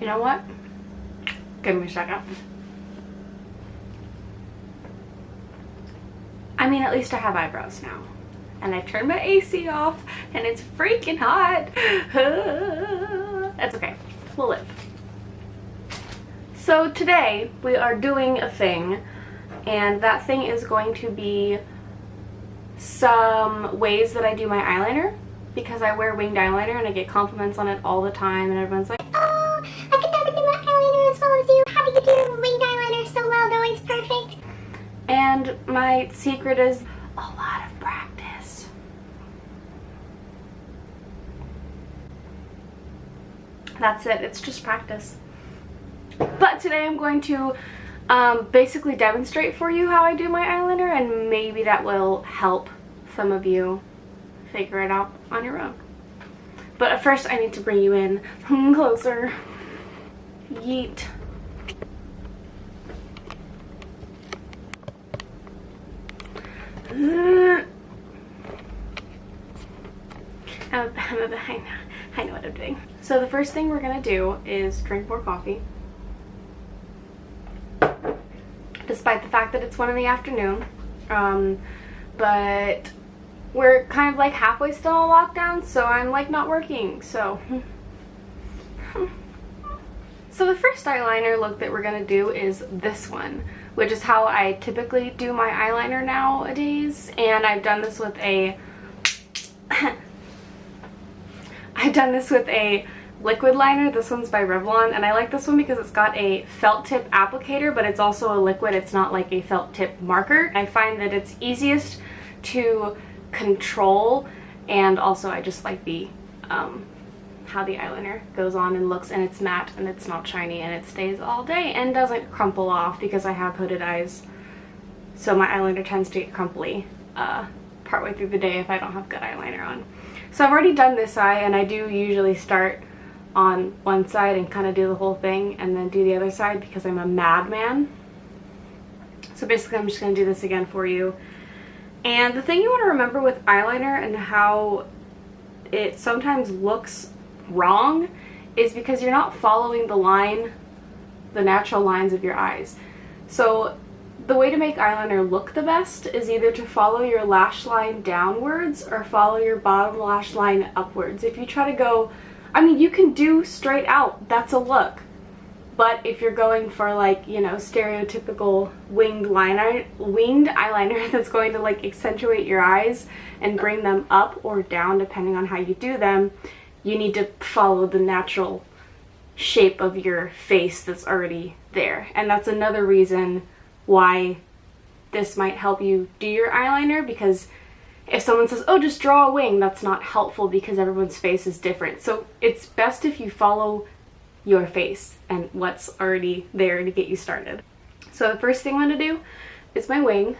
You know what? Give me a second. I mean, at least I have eyebrows now. And I've turned my AC off and it's freaking hot. That's okay. We'll live. So today we are doing a thing, and that thing is going to be some ways that I do my eyeliner, because I wear winged eyeliner and I get compliments on it all the time, and everyone's like, oh, I could never do my eyeliner as well as you. How do you do winged eyeliner so well? They're always perfect. And my secret is a lot of practice. That's it. It's just practice. But today I'm going to basically demonstrate for you how I do my eyeliner, and maybe that will help some of you figure it out on your own. But first I need to bring you in closer. Yeet. I know what I'm doing. So the first thing we're gonna do is drink more coffee. Despite the fact that it's 1 in the afternoon. But we're kind of like halfway still in lockdown, so I'm like not working, so. So the first eyeliner look that we're gonna do is this one, which is how I typically do my eyeliner nowadays. And I've done this with a liquid liner. This one's by Revlon, and I like this one because it's got a felt tip applicator, but it's also a liquid. It's not like a felt tip marker. I find that it's easiest to control, and also I just like the how the eyeliner goes on and looks, and it's matte and it's not shiny and it stays all day and doesn't crumple off, because I have hooded eyes, so my eyeliner tends to get crumply partway through the day if I don't have good eyeliner on. So I've already done this eye, and I do usually start on one side and kind of do the whole thing and then do the other side because I'm a madman. So basically I'm just going to do this again for you. And the thing you want to remember with eyeliner and how it sometimes looks wrong is because you're not following the natural lines of your eyes. So the way to make eyeliner look the best is either to follow your lash line downwards or follow your bottom lash line upwards. If you try to go, I mean, you can do straight out, that's a look. But if you're going for, like, you know, stereotypical winged eyeliner that's going to like accentuate your eyes and bring them up or down depending on how you do them, you need to follow the natural shape of your face that's already there. And that's another reason why this might help you do your eyeliner, because if someone says, oh, just draw a wing, that's not helpful because everyone's face is different. So it's best if you follow your face and what's already there to get you started. So the first thing I'm going to do is my wing.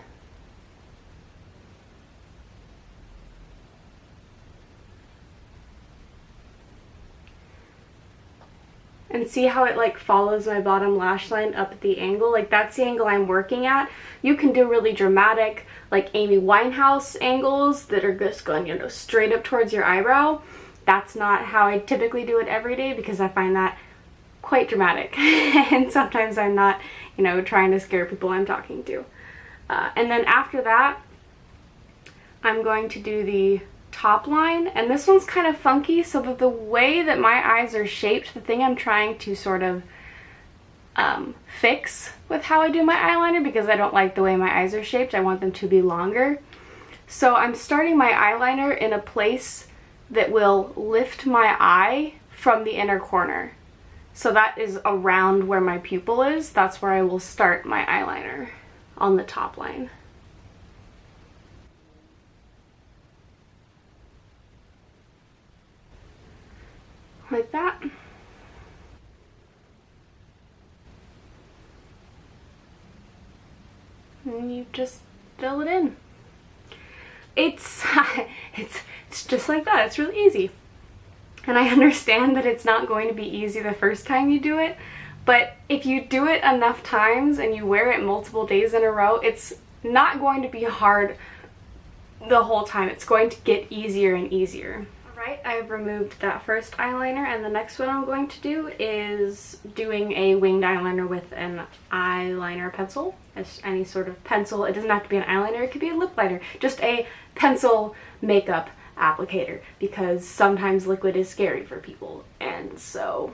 And see how it like follows my bottom lash line up at the angle? Like, that's the angle I'm working at. You can do really dramatic, like Amy Winehouse angles that are just going, you know, straight up towards your eyebrow. That's not how I typically do it every day because I find that quite dramatic. And sometimes I'm not, you know, trying to scare people I'm talking to. And then after that, I'm going to do the top line, and this one's kind of funky, so that the way that my eyes are shaped, the thing I'm trying to sort of fix with how I do my eyeliner, because I don't like the way my eyes are shaped, I want them to be longer. So I'm starting my eyeliner in a place that will lift my eye from the inner corner. So that is around where my pupil is. That's where I will start my eyeliner, on the top line. Like that. And you just fill it in. It's just like that. It's really easy. And I understand that it's not going to be easy the first time you do it, but if you do it enough times and you wear it multiple days in a row, it's not going to be hard the whole time. It's going to get easier and easier. Alright, Alright, I've removed that first eyeliner, and the next one I'm going to do is doing a winged eyeliner with an eyeliner pencil. It's any sort of pencil. It doesn't have to be an eyeliner, it could be a lip liner. Just a pencil makeup applicator, because sometimes liquid is scary for people, and so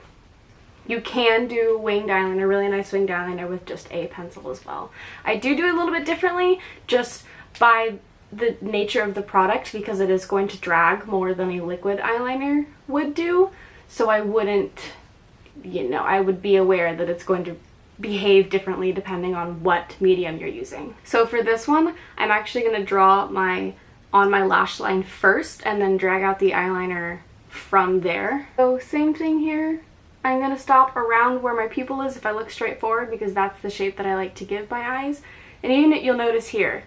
you can do winged eyeliner, really nice winged eyeliner with just a pencil as well. I do it a little bit differently just by the nature of the product, because it is going to drag more than a liquid eyeliner would do, so I wouldn't, you know, I would be aware that it's going to behave differently depending on what medium you're using. So for this one, I'm actually going to draw on my lash line first and then drag out the eyeliner from there. So same thing here. I'm going to stop around where my pupil is if I look straight forward, because that's the shape that I like to give my eyes. And even you'll notice here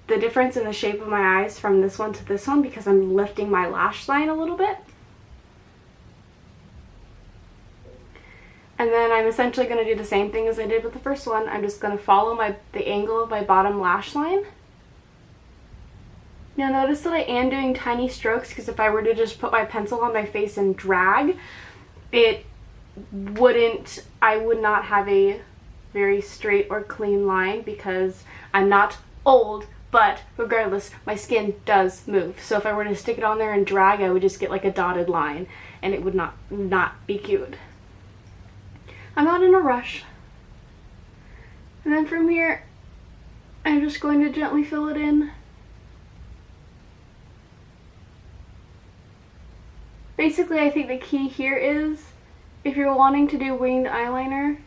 the difference in the shape of my eyes from this one to this one, because I'm lifting my lash line a little bit. And then I'm essentially going to do the same thing as I did with the first one. I'm just going to follow the angle of my bottom lash line. Now notice that I am doing tiny strokes, because if I were to just put my pencil on my face and drag, I would not have a very straight or clean line, because I'm not old, but regardless, my skin does move. So if I were to stick it on there and drag, I would just get like a dotted line, and it would not be cute. I'm not in a rush. And then from here, I'm just going to gently fill it in. Basically, I think the key here is, if you're wanting to do winged eyeliner,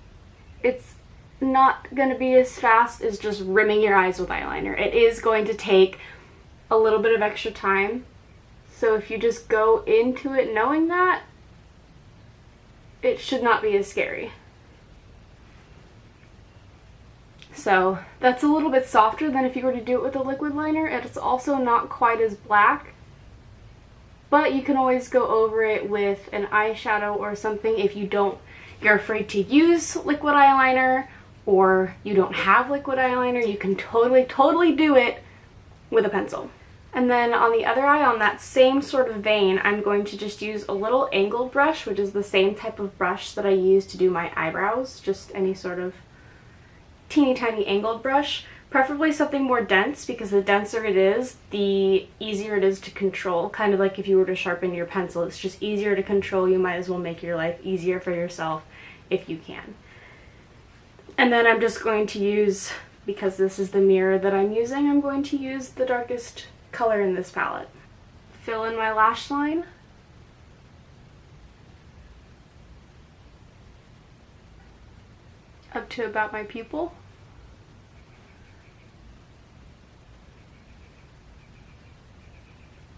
it's not going to be as fast as just rimming your eyes with eyeliner. It is going to take a little bit of extra time. So if you just go into it knowing that, it should not be as scary. So that's a little bit softer than if you were to do it with a liquid liner, and it's also not quite as black. But you can always go over it with an eyeshadow or something if you're afraid to use liquid eyeliner, or you don't have liquid eyeliner. You can totally do it with a pencil. And then on the other eye, on that same sort of vein, I'm going to just use a little angled brush, which is the same type of brush that I use to do my eyebrows, just any sort of teeny tiny angled brush. Preferably something more dense, because the denser it is, the easier it is to control. Kind of like if you were to sharpen your pencil, it's just easier to control. You might as well make your life easier for yourself if you can. And then I'm just going to use, because this is the mirror that I'm using, I'm going to use the darkest color in this palette. Fill in my lash line. Up to about my pupil.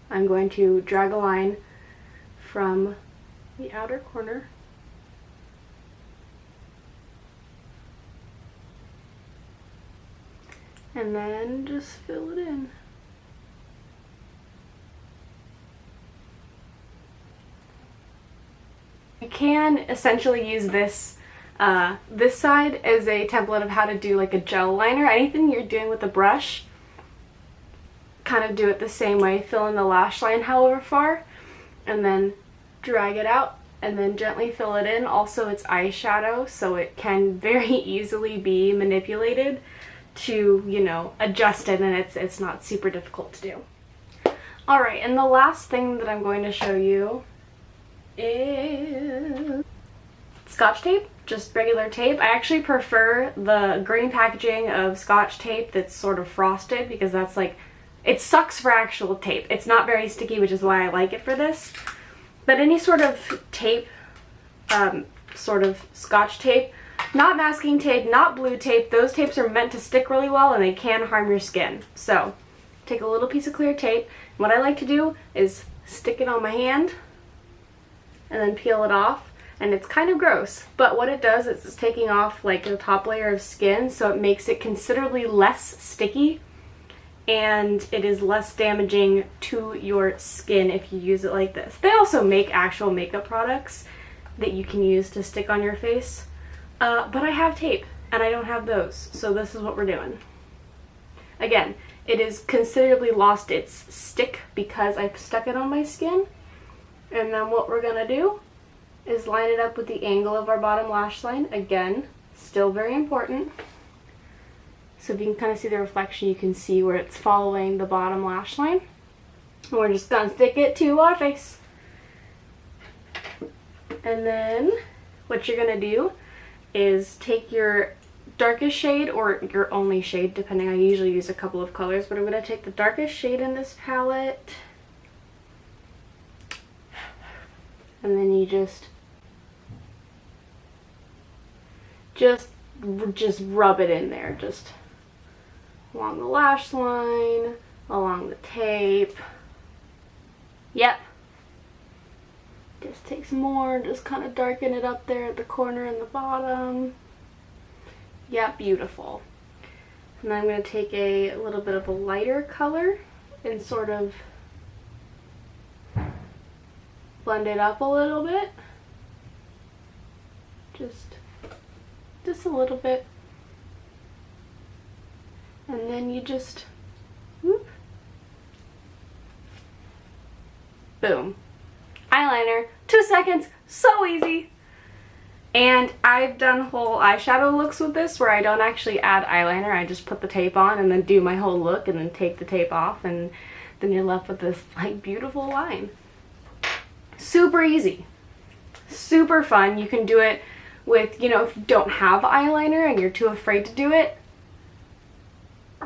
I'm going to drag a line from the outer corner and then just fill it in. You can essentially use this side as a template of how to do like a gel liner. Anything you're doing with a brush, kind of do it the same way. Fill in the lash line however far, and then drag it out, and then gently fill it in. Also, it's eyeshadow, so it can very easily be manipulated to, you know, adjust it, and it's not super difficult to do. Alright, and the last thing that I'm going to show you is Scotch tape, just regular tape. I actually prefer the green packaging of Scotch tape that's sort of frosted, because that's like, it sucks for actual tape. It's not very sticky, which is why I like it for this. But any sort of tape, sort of Scotch tape, not masking tape, not blue tape, those tapes are meant to stick really well and they can harm your skin. So take a little piece of clear tape. What I like to do is stick it on my hand and then peel it off. And it's kind of gross, but what it does is it's taking off like the top layer of skin, so it makes it considerably less sticky, and it is less damaging to your skin if you use it like this. They also make actual makeup products that you can use to stick on your face, but I have tape and I don't have those, so this is what we're doing. Again, it is considerably lost its stick because I've stuck it on my skin, And then what we're gonna do is line it up with the angle of our bottom lash line. Again, still very important. So if you can kind of see the reflection, you can see where it's following the bottom lash line. And we're just gonna stick it to our face. And then what you're gonna do is take your darkest shade, or your only shade, depending. I usually use a couple of colors, but I'm gonna take the darkest shade in this palette. And then you just rub it in there, just along the lash line, along the tape. Yep. Just take some more, just kind of darken it up there at the corner and the bottom. Yep, beautiful. And then I'm going to take a little bit of a lighter color and sort of blend it up a little bit. Just a little bit. And then you just, whoop, boom. Eyeliner, 2 seconds, so easy. And I've done whole eyeshadow looks with this where I don't actually add eyeliner. I just put the tape on and then do my whole look and then take the tape off, and then you're left with this like beautiful line. Super easy, super fun. You can do it with, you know, if you don't have eyeliner and you're too afraid to do it,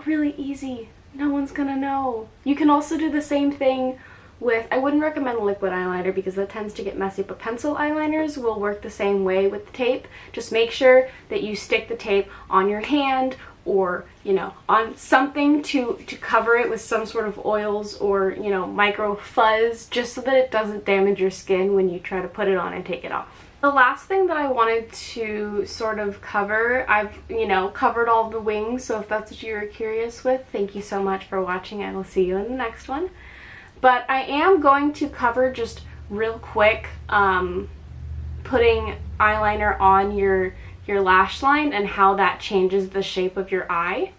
really easy. No one's gonna know. You can also do the same thing with, I wouldn't recommend liquid eyeliner because that tends to get messy, but pencil eyeliners will work the same way with the tape. Just make sure that you stick the tape on your hand, or, you know, on something to cover it with some sort of oils or, you know, micro fuzz, just so that it doesn't damage your skin when you try to put it on and take it off. The last thing that I wanted to sort of cover, I've, you know, covered all the wings, so if that's what you were curious with, thank you so much for watching. I will see you in the next one. But I am going to cover just real quick putting eyeliner on your lash line and how that changes the shape of your eye.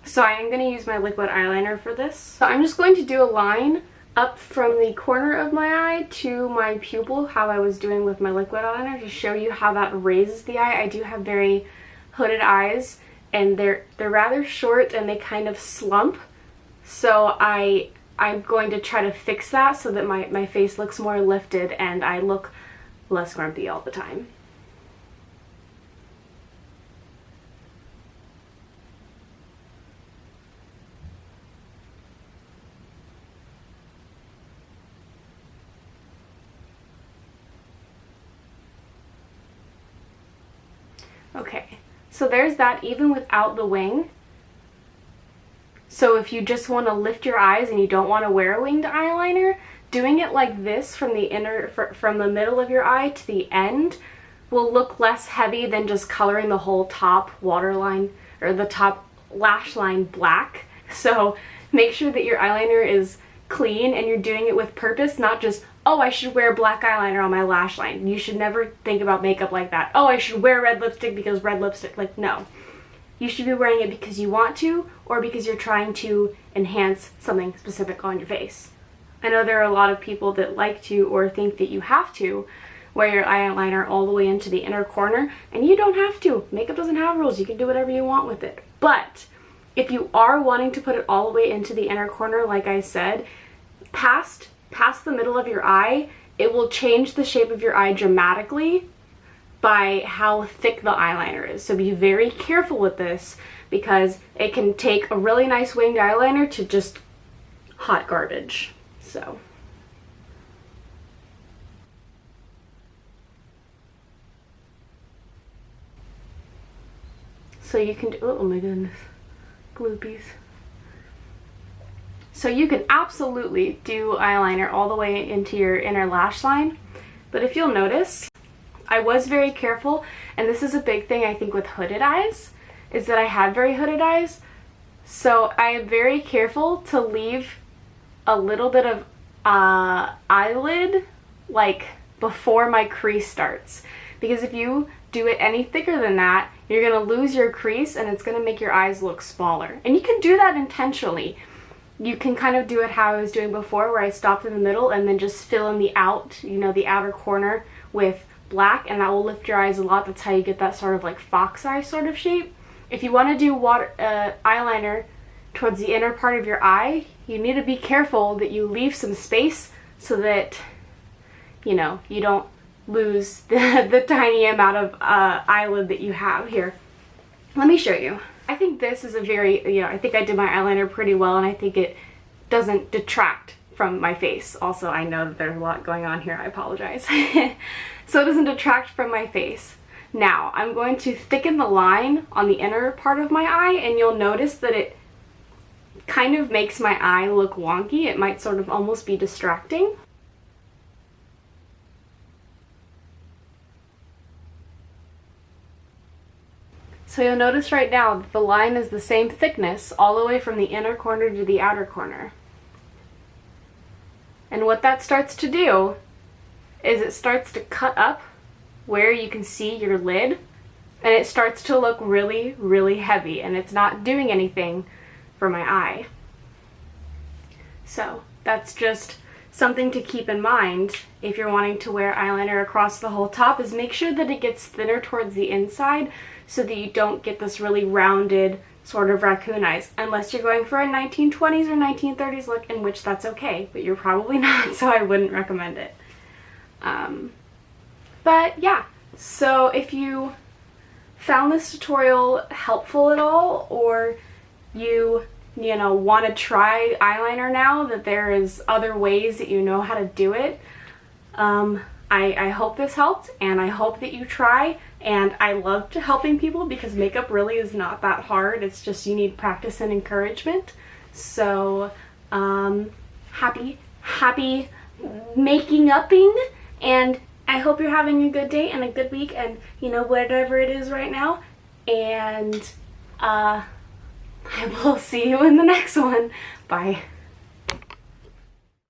So I am going to use my liquid eyeliner for this. So I'm just going to do a line up from the corner of my eye to my pupil, how I was doing with my liquid eyeliner, to show you how that raises the eye. I do have very hooded eyes, and they're rather short and they kind of slump. So I'm going to try to fix that so that my face looks more lifted and I look less grumpy all the time. Okay, so there's that even without the wing. So if you just want to lift your eyes and you don't want to wear a winged eyeliner, doing it like this from the middle of your eye to the end will look less heavy than just coloring the whole top waterline or the top lash line black. So make sure that your eyeliner is clean and you're doing it with purpose, not just, oh, I should wear black eyeliner on my lash line. You should never think about makeup like that. Oh, I should wear red lipstick because red lipstick. Like, no. You should be wearing it because you want to, or because you're trying to enhance something specific on your face. I know there are a lot of people that like to or think that you have to wear your eyeliner all the way into the inner corner, and you don't have to. Makeup doesn't have rules. You can do whatever you want with it. But if you are wanting to put it all the way into the inner corner, like I said, past the middle of your eye, it will change the shape of your eye dramatically by how thick the eyeliner is. So be very careful with this, because it can take a really nice winged eyeliner to just hot garbage. So you can do, oh my goodness, bloopies. So you can absolutely do eyeliner all the way into your inner lash line, but if you'll notice, I was very careful, and this is a big thing I think with hooded eyes, is that I have very hooded eyes, so I am very careful to leave a little bit of eyelid like before my crease starts, because if you do it any thicker than that, you're going to lose your crease and it's going to make your eyes look smaller. And you can do that intentionally. You can kind of do it how I was doing before, where I stopped in the middle and then just fill in the the outer corner with black, and that will lift your eyes a lot. That's how you get that sort of like fox eye sort of shape. If you want to do eyeliner towards the inner part of your eye, you need to be careful that you leave some space so that, you don't lose the tiny amount of eyelid that you have here. Let me show you. I think this is a very, I think I did my eyeliner pretty well, and I think it doesn't detract from my face. Also, I know that there's a lot going on here. I apologize. So it doesn't detract from my face. Now, I'm going to thicken the line on the inner part of my eye, and you'll notice that it kind of makes my eye look wonky. It might sort of almost be distracting. So you'll notice right now that the line is the same thickness all the way from the inner corner to the outer corner. And what that starts to do is it starts to cut up where you can see your lid, and it starts to look really, really heavy, and it's not doing anything for my eye. So that's just something to keep in mind if you're wanting to wear eyeliner across the whole top, is make sure that it gets thinner towards the inside so that you don't get this really rounded sort of raccoon eyes, unless you're going for a 1920s or 1930s look, in which that's okay, but you're probably not, so I wouldn't recommend it. But yeah, so if you found this tutorial helpful at all, or you want to try eyeliner now that there is other ways that you know how to do it, I hope this helped, and I hope that you try. And I love helping people because makeup really is not that hard. It's just you need practice and encouragement. So happy making upping, and I hope you're having a good day and a good week, and whatever it is right now. And I will see you in the next one. Bye.